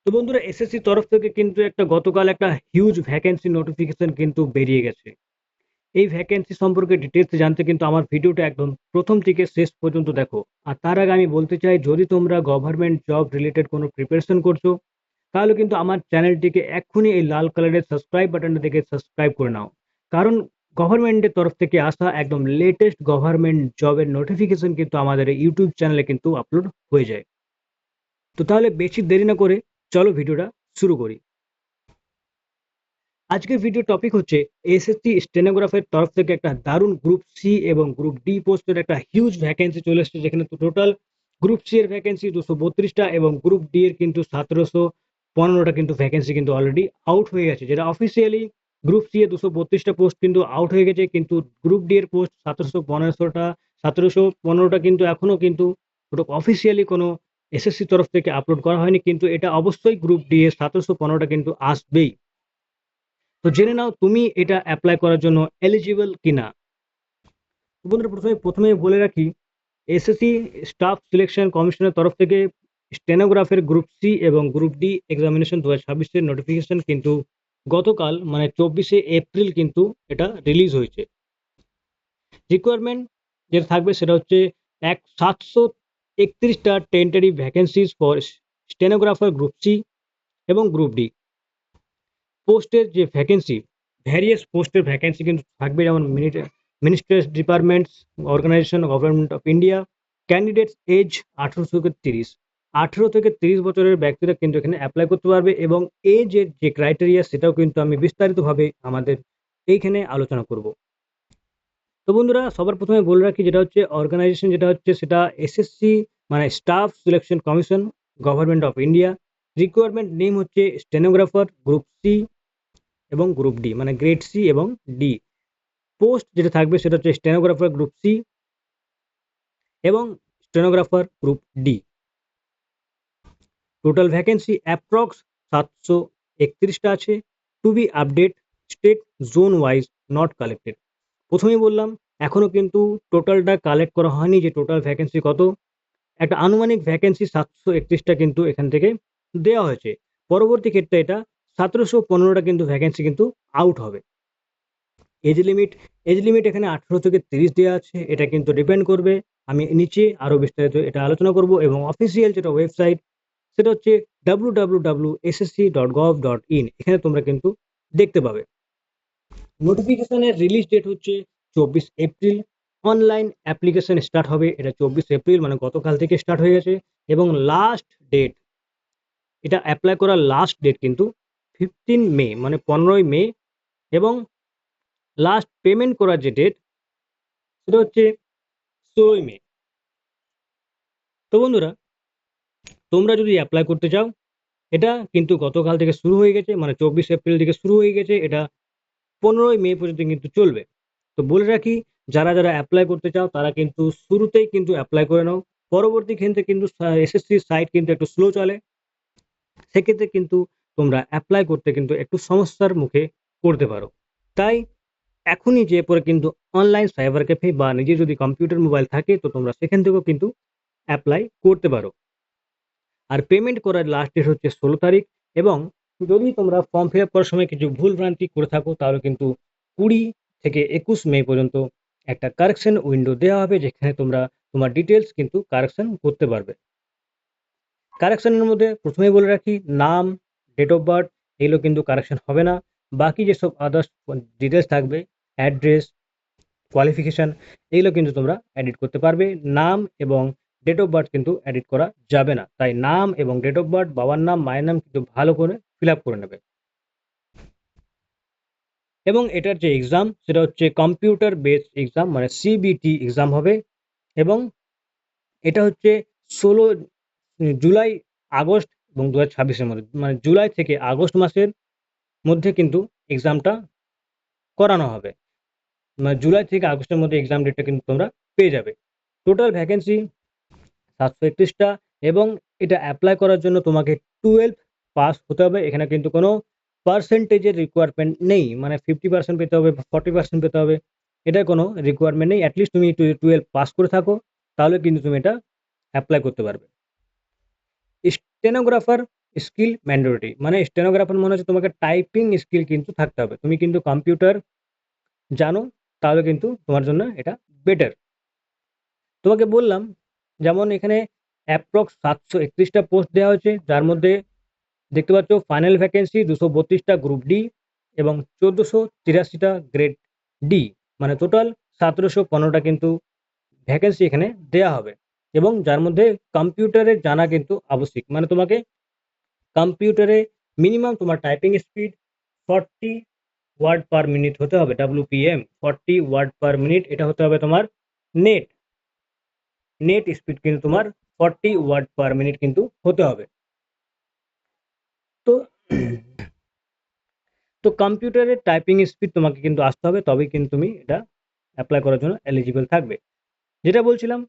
তো বন্ধুরা, এসএসসি তরফ থেকে কিন্তু গতকাল একটা হিউজ ভ্যাকেন্সি নোটিফিকেশন কিন্তু বেরিয়ে গেছে। এই ভ্যাকেন্সি সম্পর্কে ডিটেলস জানতে কিন্তু আমার ভিডিওটা একদম প্রথম থেকে শেষ পর্যন্ত দেখো। আর তার আগে আমি বলতে চাই, যদি তোমরা গভর্নমেন্ট জব রিলেটেড কোনো প্রিপারেশন করছো, তাহলে কিন্তু আমার চ্যানেলটিকে এক্ষুনি এই লাল কালারের সাবস্ক্রাইব বাটনটা থেকে সাবস্ক্রাইব করে নাও। কারণ গভর্নমেন্টের তরফ থেকে আসা একদম লেটেস্ট গভর্নমেন্ট জবের নোটিফিকেশন কিন্তু আমাদের এই ইউটিউব চ্যানেলে কিন্তু আপলোড হয়ে যায়। তো তাহলে বেশি দেরি না করে চলো ভিডিওটা শুরু করি। আজকের ভিডিও টপিক হচ্ছে এসএসসি স্টেনোগ্রাফের তরফ থেকে একটা দারুণ গ্রুপ সি এবং গ্রুপ ডি পোস্টের একটা হিউজ ভ্যাকেন্সি চলে এসেছে, যেখানে টোটাল গ্রুপ সি এর ভ্যাকেন্সি 232টা এবং গ্রুপ ডি এর কিন্তু 1715টা কিন্তু ভ্যাকেন্সি কিন্তু অলরেডি আউট হয়ে গেছে। যেটা অফিসিয়ালি গ্রুপ সি এ 232টা পোস্ট কিন্তু আউট হয়ে গেছে, কিন্তু গ্রুপ ডি এর পোস্ট 1715টা কিন্তু এখনো কিন্তু ওটা অফিসিয়ালি কোনো এসএসসি তরফ থেকে আপলোড করা হয়নি, কিন্তু এটা অবশ্যই গ্রুপ ডি এর 1715টা কিন্তু আসবেই। তো জেনে নাও তুমি এটা অ্যাপ্লাই করার জন্য এলিজিবল কিনা। বন্ধুরা, প্রথমে বলে রাখি, এসএসসি স্টাফ সিলেকশন কমিশনের তরফ থেকে স্টেনোগ্রাফের গ্রুপ সি এবং গ্রুপ ডি এক্সামিনেশন 2026-এর নোটিফিকেশন কিন্তু গতকাল মানে 24শে এপ্রিল কিন্তু এটা রিলিজ হয়েছে। রিকোয়ারমেন্ট যেটা থাকবে সেটা হচ্ছে 731টা tentative vacancies for stenographer group C এবং গ্রুপ ডি। পোস্টের যে ভ্যাকেন্সি, ভ্যারিয়াস পোস্টের ভ্যাকেন্সি কিন্তু থাকবে, যেমন ministries departments, organisation, government of India. Candidates age 18 থেকে 30 বছরের ব্যক্তিরা কিন্তু এখানে অ্যাপ্লাই করতে পারবে, এবং এজের যে ক্রাইটেরিয়া সেটাও কিন্তু আমি বিস্তারিতভাবে আমাদের এইখানে আলোচনা করব। তো বন্ধুরা, সবার প্রথমে বলে রাখি, যেটা হচ্ছে অর্গানাইজেশন, যেটা হচ্ছে সেটা এসএসসি মানে staff selection commission, government of India. Requirement name হচ্ছে স্টেনোগ্রাফার গ্রুপ সি এবং গ্রুপ ডি, মানে গ্রেড সি এবং ডি। পোস্ট যেটা থাকবে সেটা হচ্ছে স্টেনোগ্রাফার গ্রুপ সি এবং stenographer group D. Total vacancy approx 731টা আছে। To be update state zone wise not collected. প্রথমেই বললাম, এখনো কিন্তু টোটালটা কালেক্ট করা হয়নি যে টোটাল ভ্যাকেন্সি কত। একটা আনুমানিক ভ্যাকেন্সি 731টা কিন্তু এখান থেকে দেওয়া হয়েছে। পরবর্তী ক্ষেত্রে এটা 1715টা কিন্তু ভ্যাকেন্সি কিন্তু আউট হবে। এজ লিমিট, এখানে 18 থেকে 30 দেওয়া আছে। এটা কিন্তু ডিপেন্ড করবে, আমি নিচে আরো বিস্তারিত এটা আলোচনা করব। এবং অফিসিয়াল যেটা ওয়েবসাইট সেটা হচ্ছে www.ssc.gov.in, এখানে তোমরা কিন্তু দেখতে পাবে। নোটিফিকেশনের রিলিজ ডেট হচ্ছে 24 এপ্রিল। অনলাইন অ্যাপ্লিকেশন স্টার্ট হবে, এটা 24 এপ্রিল মানে গতকাল থেকে স্টার্ট হয়ে গেছে। এবং লাস্ট ডেট, এটা অ্যাপ্লাই করার লাস্ট ডেট কিন্তু 15 মে মানে 15ই মে। এবং লাস্ট পেমেন্ট করার যে ডেট সেটা হচ্ছে 16ই মে। তো বন্ধুরা, তোমরা যদি অ্যাপ্লাই করতে চাও, এটা কিন্তু গতকাল থেকে শুরু হয়ে গেছে, মানে 24 এপ্রিল থেকে শুরু হয়ে গেছে, এটা 15ই মে পর্যন্ত কিন্তু চলবে। তো বলে রাখি, যারা যারা অ্যাপ্লাই করতে চাও তারা কিন্তু শুরুতেই কিন্তু অ্যাপ্লাই করে নাও। পরবর্তী ক্ষেত্রে কিন্তু এসএসসি সাইট কিন্তু একটু স্লো চলে, সেক্ষেত্রে কিন্তু তোমরা অ্যাপ্লাই করতে কিন্তু একটু সমস্যার মুখে পড়তে পারো। তাই এখনই যে পরে কিন্তু অনলাইন সাইবার ক্যাফে বা নিজের যদি কম্পিউটার মোবাইল থাকে, তো তোমরা সেখান থেকেও কিন্তু অ্যাপ্লাই করতে পারো। আর পেমেন্ট করার লাস্ট ডেট হচ্ছে 16 তারিখ। এবং যদি তোমরা ফর্ম ফিল আপ করার সময় কিছু ভুল ভ্রান্তি করে থাকো, তাহলে কিন্তু 20 থেকে 21 মে পর্যন্ত একটা কারেকশন উইন্ডো দেওয়া হবে, যেখানে তোমরা তোমার ডিটেলস কিন্তু কারেকশন করতে পারবে। কারেকশনের মধ্যে প্রথমেই বলে রাখি, নাম, ডেট অফ বার্থ, এগুলো কিন্তু কারেকশন হবে না। বাকি যেসব আদার্স ডিটেলস থাকবে, অ্যাড্রেস, কোয়ালিফিকেশন, এগুলো কিন্তু তোমরা এডিট করতে পারবে। নাম এবং ডেট অফ বার্থ কিন্তু এডিট করা যাবে না। তাই নাম এবং ডেট অফ বার্থ, বাবার নাম, মায়ের নাম কিন্তু ভালো করে ফিল আপ করে নেবে। এবং এটার যে এক্সাম সেটা হচ্ছে কম্পিউটার বেসড এক্সাম, মানে সিবিটি এক্সাম হবে। এবং এটা হচ্ছে 16 জুলাই, আগস্ট এবং 2026-এর মধ্যে, মানে জুলাই থেকে আগস্ট মাসের মধ্যে কিন্তু এক্সামটা করানো হবে। মানে জুলাই থেকে আগস্টের মধ্যে এক্সাম ডেটটা কিন্তু তোমরা পেয়ে যাবে। টোটাল ভ্যাকেন্সি 731টা। এবং এটা অ্যাপ্লাই করার জন্য তোমাকে 12 পাস হতে হবে। এখানে কিন্তু কোনো পার্সেন্টেজের রিকোয়ারমেন্ট নেই, মানে 50% পেতে হবে, 40% পেতে হবে, এটার কোনো রিকোয়ারমেন্ট নেই। অ্যাটলিস্ট তুমি 12 পাস করে থাকো, তাহলে কিন্তু তুমি এটা অ্যাপ্লাই করতে পারবে। স্টেনোগ্রাফার স্কিল ম্যান্ডেটরি, মানে স্টেনোগ্রাফার মনে হচ্ছে তোমাকে টাইপিং স্কিল কিন্তু থাকতে হবে, তুমি কিন্তু কম্পিউটার জানো, তাহলে কিন্তু তোমার জন্য এটা বেটার। তোমাকে বললাম যেমন এখানে অ্যাপ্রক্স 731টা পোস্ট দেওয়া হয়েছে, যার মধ্যে দেখতে পাচ্ছ ফাইনাল ভ্যাকেন্সি 232টা গ্রুপ ডি এবং 1483টা গ্রেড ডি, মানে টোটাল 1715টা কিন্তু ভ্যাকেন্সি এখানে দেয়া হবে। এবং যার মধ্যে কম্পিউটারে জানা কিন্তু আবশ্যিক, মানে তোমাকে কম্পিউটারে মিনিমাম তোমার typing speed 40 word per minute হতে হবে, WPM 40 ওয়ার্ড পার মিনিট, এটা হতে হবে তোমার নেট নেট স্পিড কিন্তু তোমার 40 ওয়ার্ড পার মিনিট কিন্তু হতে হবে। তো তো কম্পিউটারের টাইপিং স্পিড তোমাকে কিন্তু আসতে হবে, তবেই কিন্তু তুমি এটা অ্যাপ্লাই করার জন্য এলিজিবল থাকবে। যেটা বলছিলাম,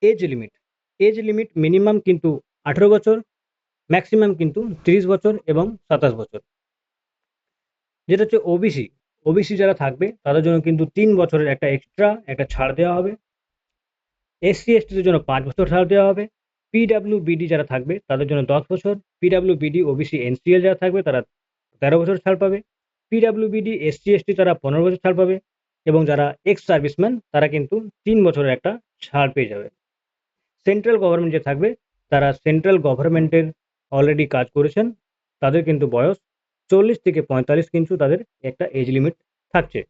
এজ লিমিট মিনিমাম কিন্তু 18 বছর, ম্যাক্সিমাম কিন্তু 30 বছর এবং 27 বছর। যেটা হচ্ছে ওবিসি যারা থাকবে তাদের জন্য কিন্তু 3 বছরের একটা এক্সট্রা একটা ছাড় দেওয়া হবে। SC/STদের জন্য 5 বছর ছাড় দেওয়া হবে। PWBD যারা থাকবে তাদের জন্য 10 বছর। PWBD OBC NCL যারা থাকবে তারা 13 বছর ছাড় পাবে। PWBD SC/ST তারা 15 বছর ছাড় পাবে এবং যারা এক্স সার্ভিসম্যান তারা কিন্তু 3 বছরের একটা ছাড় পেয়ে যাবে। সেন্ট্রাল গভর্নমেন্ট যে থাকবে তারা সেন্ট্রাল গভর্নমেন্টের অলরেডি কাজ করেছেন, তাদের কিন্তু বয়স 40 থেকে 45 কিন্তু তাদের একটা এজ লিমিট থাকছে।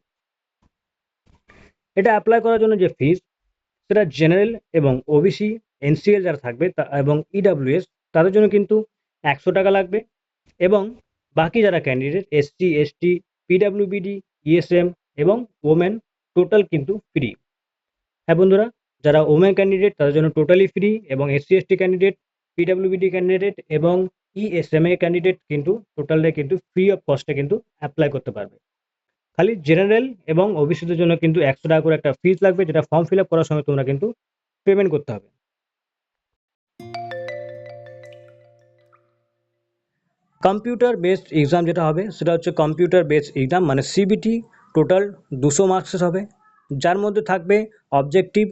এটা অ্যাপ্লাই করার জন্য যে ফিস, সেটা জেনারেল এবং ওবিসি এনসিএল যারা থাকবে এবং ইডাব্লিউএস তাদের জন্য কিন্তু 100 টাকা লাগবে এবং বাকি যারা ক্যান্ডিডেট SC/ST PWBD ESM এবং ওমেন টোটাল কিন্তু ফ্রি। হ্যাঁ বন্ধুরা, যারা ওমেন ক্যান্ডিডেট তাদের জন্য টোটালি ফ্রি এবং SC/ST ক্যান্ডিডেট PWBD ক্যান্ডিডেট এবং ESMA ক্যান্ডিডেট কিন্তু টোটালটা কিন্তু ফ্রি অফ কস্টে কিন্তু অ্যাপ্লাই করতে পারবে। খালি জেনারেল এবং ওবিসিদের জন্য কিন্তু 100 টাকা করে একটা ফিস লাগবে, যেটা ফর্ম ফিল আপ করার সময় তোমরা কিন্তু পেমেন্ট করতে হবে। কম্পিউটার বেসড এক্সাম যেটা হবে সেটা হচ্ছে কম্পিউটার বেসড এক্সাম, মানে CBT, টোটাল 200 মার্কসের হবে, যার মধ্যে থাকবে অবজেক্টিভ,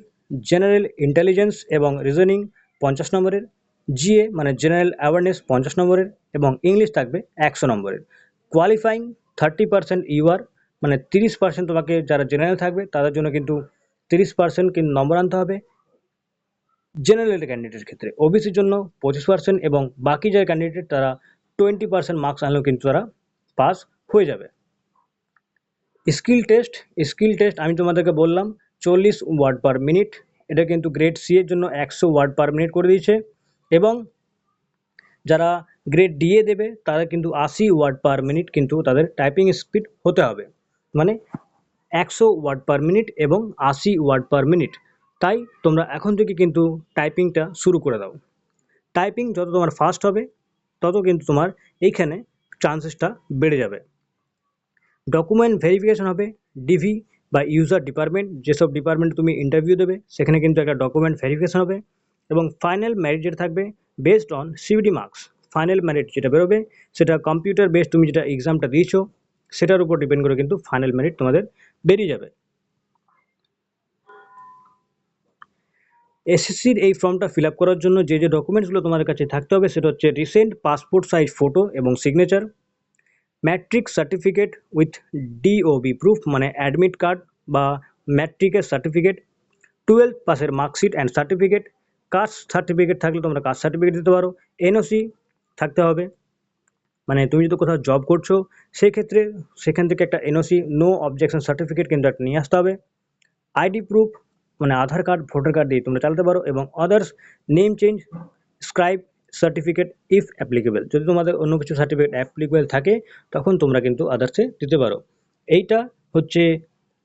জেনারেল ইন্টেলিজেন্স এবং রিজনিং 50 নম্বরের, জিএ মানে জেনারেল অ্যাওয়ারনেস 50 নম্বরের এবং ইংলিশ থাকবে 100 নম্বরের। কোয়ালিফাইং 30% ইউআর, মানে 30% তোমাকে, যারা জেনারেল থাকবে তাদের জন্য কিন্তু 30% কিন্তু নম্বর আনতে হবে জেনারেল ক্যান্ডিডেটের ক্ষেত্রে। ওবিসির জন্য 25% এবং বাকি যারা ক্যান্ডিডেট তারা 20% মার্কস আনলেও কিন্তু তারা পাস হয়ে যাবে। স্কিল টেস্ট আমি তোমাদেরকে বললাম 40 ওয়ার্ড পার মিনিট, এটা কিন্তু গ্রেড সি এর জন্য 100 ওয়ার্ড পার মিনিট করে দিয়েছে এবং যারা গ্রেড ডি এ দেবে তারা কিন্তু 80 ওয়ার্ড পার মিনিট কিন্তু তাদের টাইপিং স্পিড হতে হবে, মানে 100 ওয়ার্ড পার মিনিট এবং 80 ওয়ার্ড পার মিনিট। তাই তোমরা এখন থেকে কিন্তু টাইপিংটা শুরু করে দাও। টাইপিং যত তোমার ফাস্ট হবে তত কিন্তু তোমার এইখানে চান্সেসটা বেড়ে যাবে। ডকুমেন্ট ভেরিফিকেশন হবে ডিভি বা ইউজার ডিপার্টমেন্ট, যেসব ডিপার্টমেন্টে তুমি ইন্টারভিউ দেবে সেখানে কিন্তু একটা ডকুমেন্ট ভেরিফিকেশন হবে এবং ফাইনাল মেরিট যেটা থাকবে based on CBT marks. Final merit যেটা বেরোবে সেটা কম্পিউটার বেসড তুমি যেটা এক্সামটা দিয়েছো সেটার উপর ডিপেন্ড করে কিন্তু ফাইনাল মেরিট তোমাদের বেরিয়ে যাবে। এসএসসির এই ফর্মটা ফিল আপ করার জন্য যে যে ডকুমেন্টসগুলো তোমাদের কাছে থাকতে হবে সেটা হচ্ছে রিসেন্ট পাসপোর্ট সাইজ ফটো এবং signature, matric certificate with DOB proof মানে অ্যাডমিট কার্ড বা ম্যাট্রিকের সার্টিফিকেট, 12 পাসের marksheet and certificate, caste certificate থাকলে তোমরা কাস্ট সার্টিফিকেট দিতে পারো, এনওসি থাকতে হবে, মানে তুমি যদি কোথাও জব করছো সেই ক্ষেত্রে সেখান থেকে একটা এনওসি নো অবজেকশন সার্টিফিকেট কিন্তু একটা নিয়ে আসতে হবে, আইডি প্রুফ মানে আধার কার্ড ভোটার কার্ড দিয়ে তোমরা চালাতে পারো এবং others name change scribe certificate if applicable, যদি তোমাদের অন্য কিছু সার্টিফিকেট অ্যাপ্লিকেবল থাকে তখন তোমরা কিন্তু আদার্সে দিতে পারো। এইটা হচ্ছে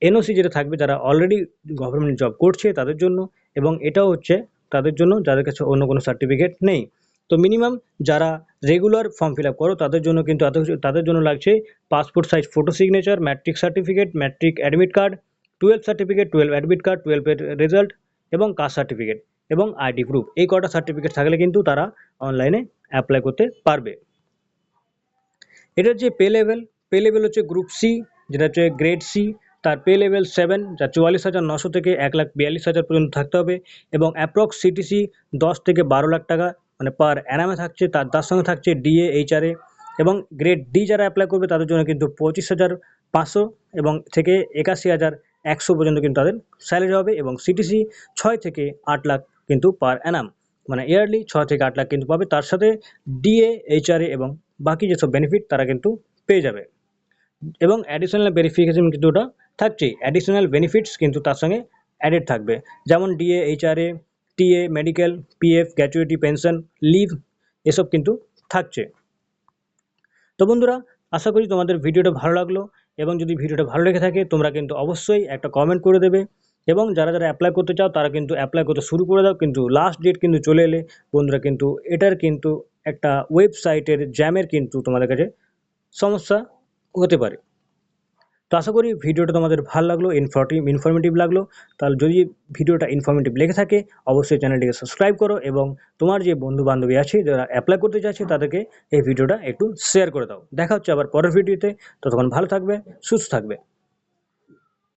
এনওসি যেটা থাকবে যারা অলরেডি গভর্নমেন্ট জব করছে তাদের জন্য, এবং এটাও হচ্ছে তাদের জন্য যাদের কাছে অন্য কোনো সার্টিফিকেট নেই। তো মিনিমাম যারা রেগুলার ফর্ম ফিল আপ করো তাদের জন্য কিন্তু তাদের জন্য লাগছে passport size photo signature, matric certificate, matric admit card, 12 certificate, 12 admit card, 12 এর রেজাল্ট এবং কাস্ট সার্টিফিকেট এবং আইডি প্রুফ। এই কটা সার্টিফিকেট থাকলে কিন্তু তারা অনলাইনে অ্যাপ্লাই করতে পারবে। এটার যে পে লেভেল হচ্ছে গ্রুপ সি যেটা হচ্ছে গ্রেড সি, তার পে লেভেল 7, যা 44,900 থেকে 1,42,000 পর্যন্ত থাকতে হবে এবং অ্যাপ্রক্স সিটিসি 10 থেকে 12 লাখ টাকা মানে পার অ্যানামে থাকছে, তার সঙ্গে থাকছে ডিএ, এইচআরএ এবং গ্রেড ডি যারা অ্যাপ্লাই করবে তাদের জন্য কিন্তু 25,500 এবং থেকে 81,100 পর্যন্ত কিন্তু তাদের স্যালারি হবে এবং সিটিসি 6 থেকে 8 লাখ কিন্তু পার অ্যানাম, মানে ইয়ারলি 6 থেকে 8 লাখ কিন্তু পাবে। তার সাথে ডিএ, এইচআরএ এবং বাকি যেসব বেনিফিট তারা কিন্তু পেয়ে যাবে এবং অ্যাডিশনাল ভেরিফিকেশন কিন্তু ওটা থাকছেই। অ্যাডিশনাল বেনিফিটস কিন্তু তার সঙ্গে অ্যাডেড থাকবে, যেমন DA, HRA, TA, medical, PF, gratuity, pension, leave এসব কিন্তু থাকছে। তো বন্ধুরা, আশা করি তোমাদের ভিডিওটা ভালো লাগলো এবং যদি ভিডিওটা ভালো লেগে থাকে তোমরা কিন্তু অবশ্যই একটা কমেন্ট করে দেবে এবং যারা যারা অ্যাপ্লাই করতে চাও তারা কিন্তু অ্যাপ্লাই করতে শুরু করে দাও। কিন্তু লাস্ট ডেট কিন্তু চলে এলে বন্ধুরা কিন্তু এটার কিন্তু একটা ওয়েবসাইটের জ্যামের কিন্তু তোমাদের কাছে সমস্যা হতে পারে। তো আশা করি ভিডিওটা তোমাদের ভালো লাগলো, ইনফরমেটিভ লাগলো। তাহলে যদি ভিডিওটা ইনফরমেটিভ লেগে থাকে অবশ্যই চ্যানেলটিকে সাবস্ক্রাইব করো এবং তোমার যে বন্ধু বান্ধবী আছে যারা অ্যাপ্লাই করতে চাইছে তাদেরকে এই ভিডিওটা একটু শেয়ার করে দাও। দেখা হচ্ছে আবার পরের ভিডিওতে, ততক্ষণ ভালো থাকবে, সুস্থ থাকবে।